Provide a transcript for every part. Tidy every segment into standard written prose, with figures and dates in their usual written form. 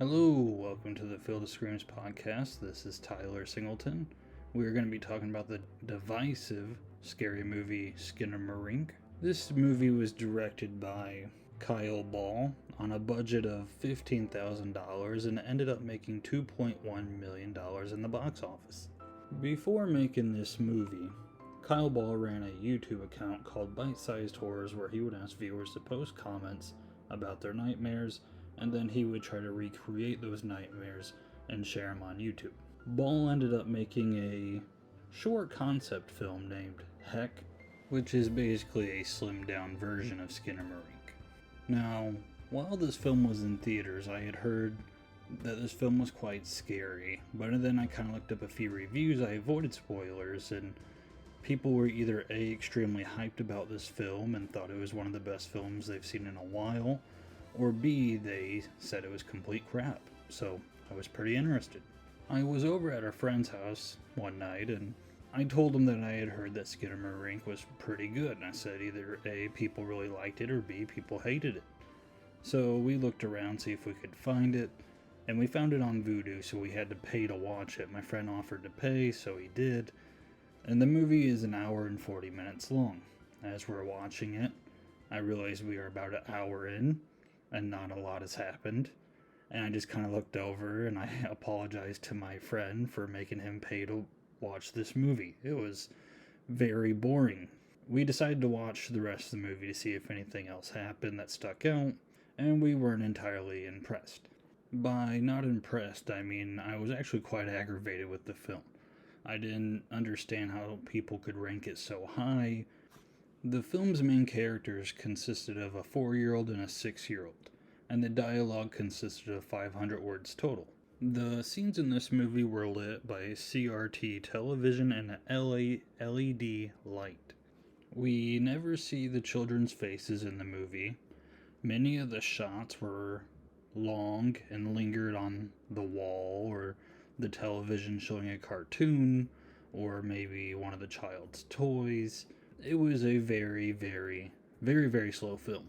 Hello, welcome to the Field of Screams podcast. This is Tyler Singleton. We are going to be talking about the divisive scary movie Skinamarink. This movie was directed by Kyle Ball on a budget of $15,000 and ended up making $2.1 million in the box office. Before making this movie, Kyle Ball ran a YouTube account called Bite-Sized Horrors where he would ask viewers to post comments about their nightmares, and then he would try to recreate those nightmares and share them on YouTube. Ball ended up making a short concept film named Heck, which is basically a slimmed down version of Skinamarink. Now, while this film was in theaters, I had heard that this film was quite scary, but then I kind of looked up a few reviews. I avoided spoilers, and people were either A, extremely hyped about this film and thought it was one of the best films they've seen in a while, or B, they said it was complete crap, so I was pretty interested. I was over at our friend's house one night, and I told him that I had heard that Skinamarink was pretty good, and I said either A, people really liked it, or B, people hated it. So we looked around to see if we could find it, and we found it on Vudu, so we had to pay to watch it. My friend offered to pay, so he did, and the movie is an hour and 40 minutes long. As we're watching it, I realized we are about an hour in, and not a lot has happened. And I just kind of looked over and I apologized to my friend for making him pay to watch this movie. It was very boring. We decided to watch the rest of the movie to see if anything else happened that stuck out, and we weren't entirely impressed. By not impressed, I mean I was actually quite aggravated with the film. I didn't understand how people could rank it so high. The film's main characters consisted of a 4-year-old and a 6-year-old, and the dialogue consisted of 500 words total. The scenes in this movie were lit by CRT television and an LED light. We never see the children's faces in the movie. Many of the shots were long and lingered on the wall or the television showing a cartoon or maybe one of the child's toys. It was a very, very slow film.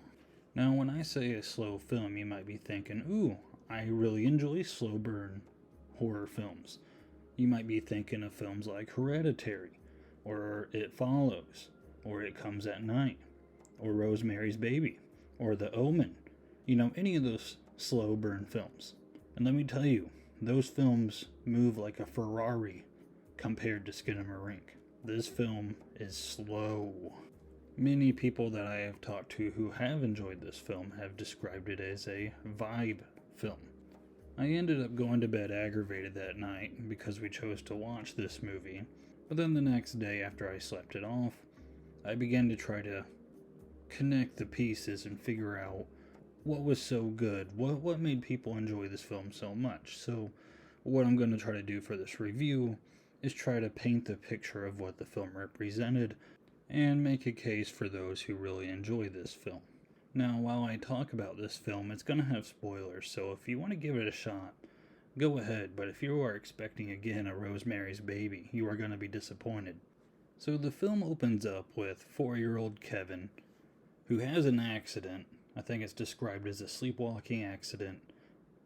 Now, when I say a slow film, you might be thinking, ooh, I really enjoy slow burn horror films. You might be thinking of films like Hereditary, or It Follows, or It Comes at Night, or Rosemary's Baby, or The Omen. You know, any of those slow burn films. And let me tell you, those films move like a Ferrari compared to Skinamarink. This film is slow. Many people that I have talked to who have enjoyed this film have described it as a vibe film. I ended up going to bed aggravated that night because we chose to watch this movie, but then the next day after I slept it off, I began to try to connect the pieces and figure out what was so good, what made people enjoy this film so much. So what I'm going to try to do for this review is try to paint the picture of what the film represented and make a case for those who really enjoy this film. Now, while I talk about this film, it's going to have spoilers, so if you want to give it a shot, go ahead, but if you are expecting again a Rosemary's Baby, you are going to be disappointed. So the film opens up with 4-year-old Kevin, who has an accident. I think it's described as a sleepwalking accident,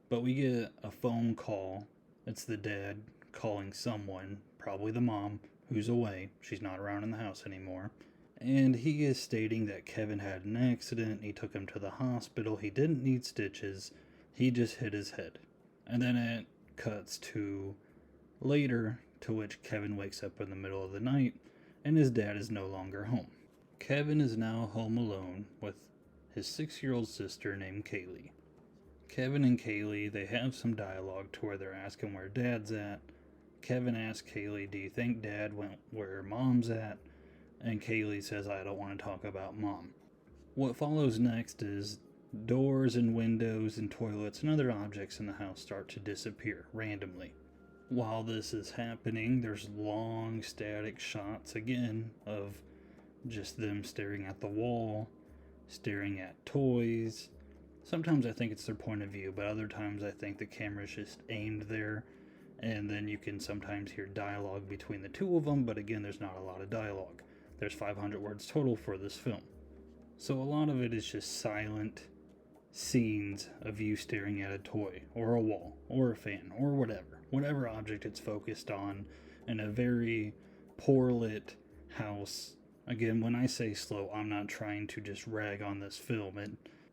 but we get a phone call. It's the dad calling someone, probably the mom, who's away. She's not around in the house anymore. And he is stating that Kevin had an accident. He took him to the hospital. He didn't need stitches. He just hit his head. And then it cuts to later, to which Kevin wakes up in the middle of the night, and his dad is no longer home. Kevin is now home alone with his 6-year-old sister named Kaylee. Kevin and Kaylee, they have some dialogue to where they're asking where Dad's at. Kevin asks Kaylee, do you think Dad went where Mom's at? And Kaylee says, I don't want to talk about Mom. What follows next is doors and windows and toilets and other objects in the house start to disappear randomly. While this is happening, there's long static shots again of just them staring at the wall, staring at toys. Sometimes I think it's their point of view, but other times I think the camera's just aimed there, and then you can sometimes hear dialogue between the two of them, but again, there's not a lot of dialogue. There's 500 words total for this film. So a lot of it is just silent, scenes of you staring at a toy or a wall or a fan or whatever object it's focused on in a very poor lit house. Again, when I say slow, I'm not trying to just rag on this film.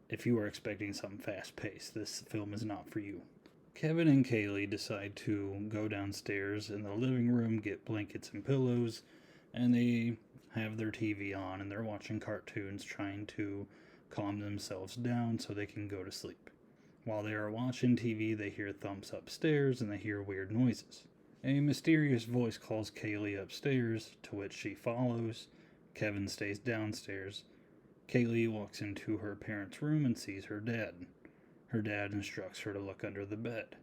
If you are expecting something fast paced, this film is not for you. Kevin and Kaylee decide to go downstairs in the living room, get blankets and pillows, and they have their TV on and they're watching cartoons, trying to calm themselves down so they can go to sleep. While they are watching TV, they hear thumps upstairs and they hear weird noises. A mysterious voice calls Kaylee upstairs, to which she follows. Kevin stays downstairs. Kaylee walks into her parents' room and sees her dad. Her dad instructs her to look under the bed.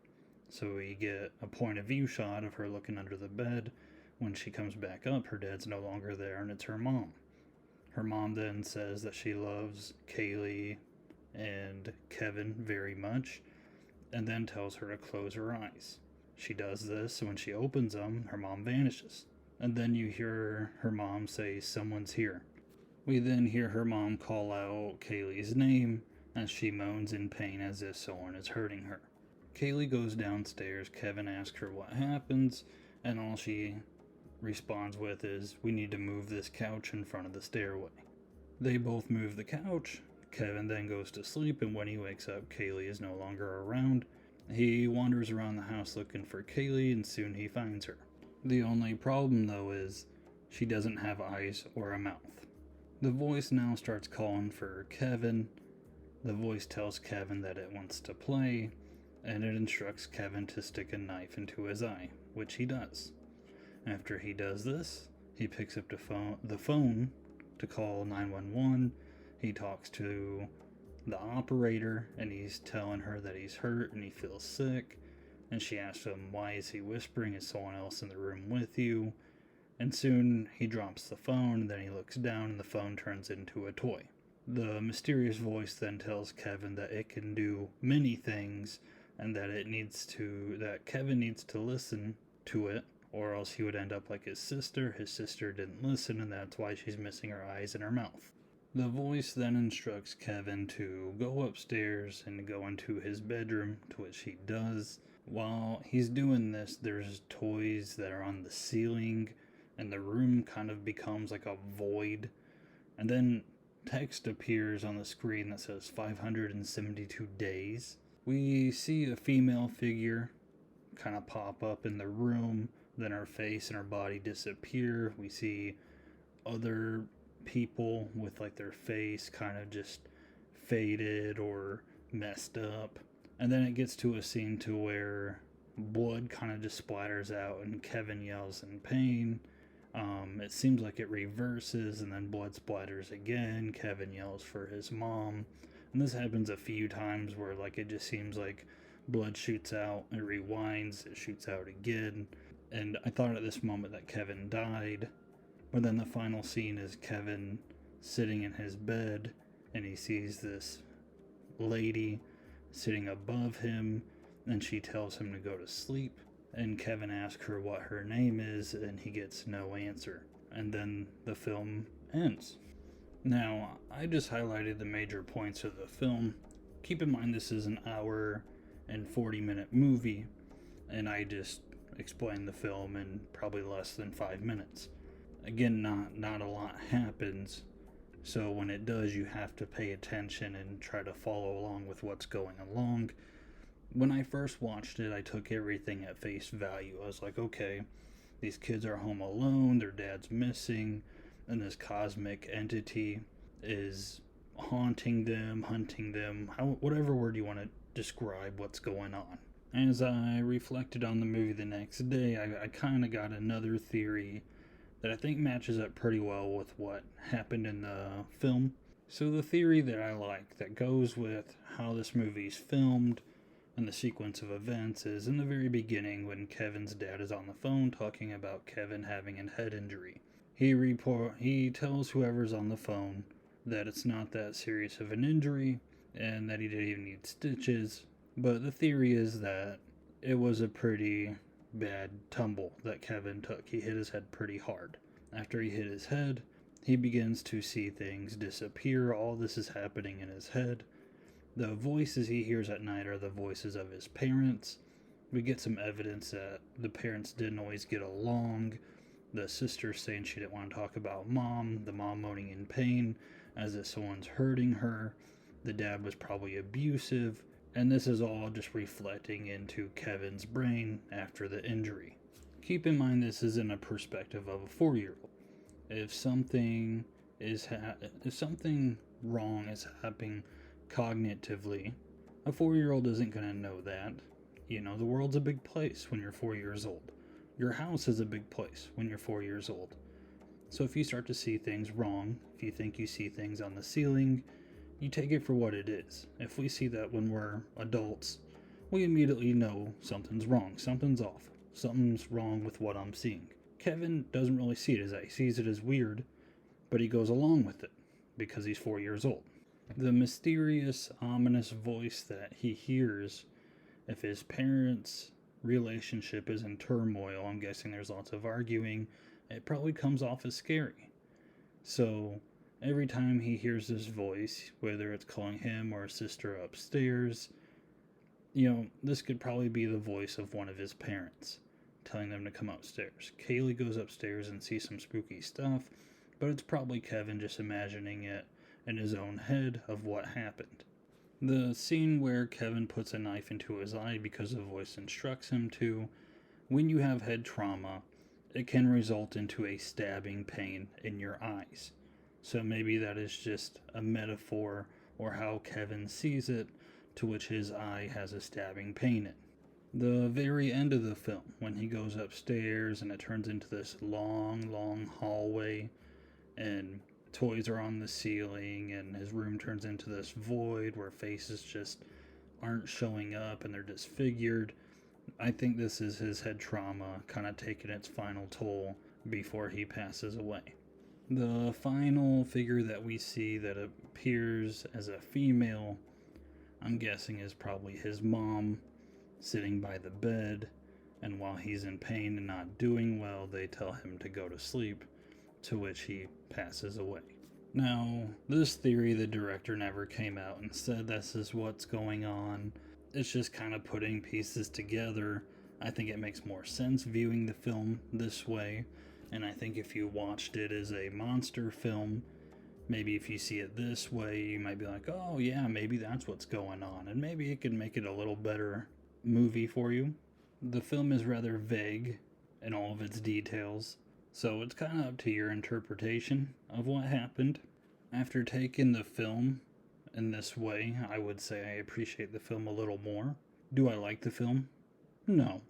So we get a point of view shot of her looking under the bed. When she comes back up, her dad's no longer there and it's her mom. Her mom then says that she loves Kaylee and Kevin very much, and then tells her to close her eyes. She does this, and when she opens them, her mom vanishes. And then you hear her mom say, "Someone's here." We then hear her mom call out Kaylee's name as she moans in pain as if someone is hurting her. Kaylee goes downstairs. Kevin asks her what happens, and all she responds with is, "We need to move this couch in front of the stairway." They both move the couch. Kevin then goes to sleep, and when he wakes up, Kaylee is no longer around. He wanders around the house looking for Kaylee, and soon he finds her. The only problem, though, is she doesn't have eyes or a mouth. The voice now starts calling for Kevin. The voice tells Kevin that it wants to play, and it instructs Kevin to stick a knife into his eye, which he does. After he does this, he picks up the phone to call 911. He talks to the operator, and he's telling her that he's hurt and he feels sick. And she asks him, "Why is he whispering? Is someone else in the room with you?" And soon he drops the phone, and then he looks down and the phone turns into a toy. The mysterious voice then tells Kevin that it can do many things, and that Kevin needs to listen to it, or else he would end up like his sister. His sister didn't listen, and that's why she's missing her eyes and her mouth. The voice then instructs Kevin to go upstairs and go into his bedroom, to which he does. While he's doing this, there's toys that are on the ceiling, and the room kind of becomes like a void. And then text appears on the screen that says 572 days. We see a female figure kind of pop up in the room, then her face and her body disappear. We see other people with like their face kind of just faded or messed up. And then it gets to a scene to where blood kind of just splatters out and Kevin yells in pain. It seems like it reverses and then blood splatters again. Kevin yells for his mom. And this happens a few times where like it just seems like blood shoots out, it rewinds, it shoots out again. And I thought at this moment that Kevin died. But then the final scene is Kevin sitting in his bed and he sees this lady sitting above him, and she tells him to go to sleep. And Kevin asks her what her name is, and he gets no answer. And then the film ends. Now, I just highlighted the major points of the film. Keep in mind this is an hour and 40-minute movie, and I just explained the film in probably less than 5 minutes. Again, not a lot happens, so when it does, you have to pay attention and try to follow along with what's going along. When I first watched it, I took everything at face value. I was like, okay, these kids are home alone, their dad's missing, and this cosmic entity is haunting them, hunting them, whatever word you want to describe what's going on. As I reflected on the movie the next day, I kind of got another theory that I think matches up pretty well with what happened in the film. So the theory that I like that goes with how this movie's filmed and the sequence of events is in the very beginning when Kevin's dad is on the phone talking about Kevin having a head injury. He tells whoever's on the phone that it's not that serious of an injury and that he didn't even need stitches, but the theory is that it was a pretty bad tumble that Kevin took. He hit his head pretty hard. After he hit his head, he begins to see things disappear. All this is happening in his head. The voices he hears at night are the voices of his parents. We get some evidence that the parents didn't always get along. The sister saying she didn't want to talk about mom, the mom moaning in pain as if someone's hurting her. The dad was probably abusive, and this is all just reflecting into Kevin's brain after the injury. Keep in mind this is in a perspective of a 4-year-old. If something wrong is happening cognitively, a 4-year-old isn't going to know that. The world's a big place when you're 4 years old. Your house is a big place when you're 4 years old. So if you start to see things wrong, if you think you see things on the ceiling, you take it for what it is. If we see that when we're adults, we immediately know something's wrong, something's off, something's wrong with what I'm seeing. Kevin doesn't really see it as that. He sees it as weird, but he goes along with it because he's 4 years old. The mysterious, ominous voice that he hears, if his parents' relationship is in turmoil, I'm guessing there's lots of arguing, it probably comes off as scary. So every time he hears this voice, whether it's calling him or his sister upstairs, this could probably be the voice of one of his parents telling them to come upstairs. Kaylee goes upstairs and sees some spooky stuff, but it's probably Kevin just imagining it in his own head of what happened. The scene where Kevin puts a knife into his eye because the voice instructs him to, when you have head trauma, it can result into a stabbing pain in your eyes. So maybe that is just a metaphor or how Kevin sees it, to which his eye has a stabbing pain in. The very end of the film, when he goes upstairs and it turns into this long hallway and toys are on the ceiling and his room turns into this void where faces just aren't showing up and they're disfigured. I think this is his head trauma kind of taking its final toll before he passes away. The final figure that we see that appears as a female, I'm guessing is probably his mom, sitting by the bed, and while he's in pain and not doing well, they tell him to go to sleep, to which he passes away. Now, this theory, the director never came out and said this is what's going on. It's just kind of putting pieces together. I think it makes more sense viewing the film this way, and I think if you watched it as a monster film, maybe if you see it this way, you might be like, oh yeah, maybe that's what's going on, and maybe it could make it a little better movie for you. The film is rather vague in all of its details, so it's kind of up to your interpretation of what happened. After taking the film in this way, I would say I appreciate the film a little more. Do I like the film? No.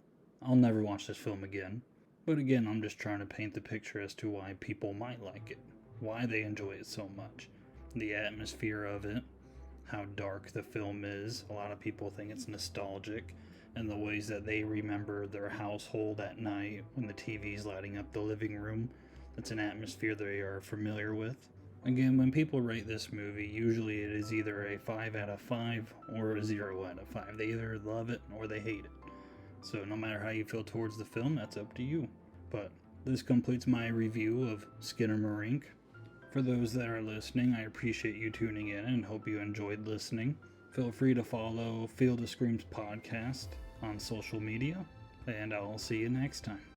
I'll never watch this film again. But again, I'm just trying to paint the picture as to why people might like it, why they enjoy it so much, the atmosphere of it, how dark the film is. A lot of people think it's nostalgic, and the ways that they remember their household at night when the TV's lighting up the living room. It's an atmosphere they are familiar with. Again, when people rate this movie, usually it is either a 5 out of 5 or a 0 out of 5. They either love it or they hate it. So no matter how you feel towards the film, that's up to you. But this completes my review of Skinamarink. For those that are listening, I appreciate you tuning in and hope you enjoyed listening. Feel free to follow Field of Screams podcast on social media, and I'll see you next time.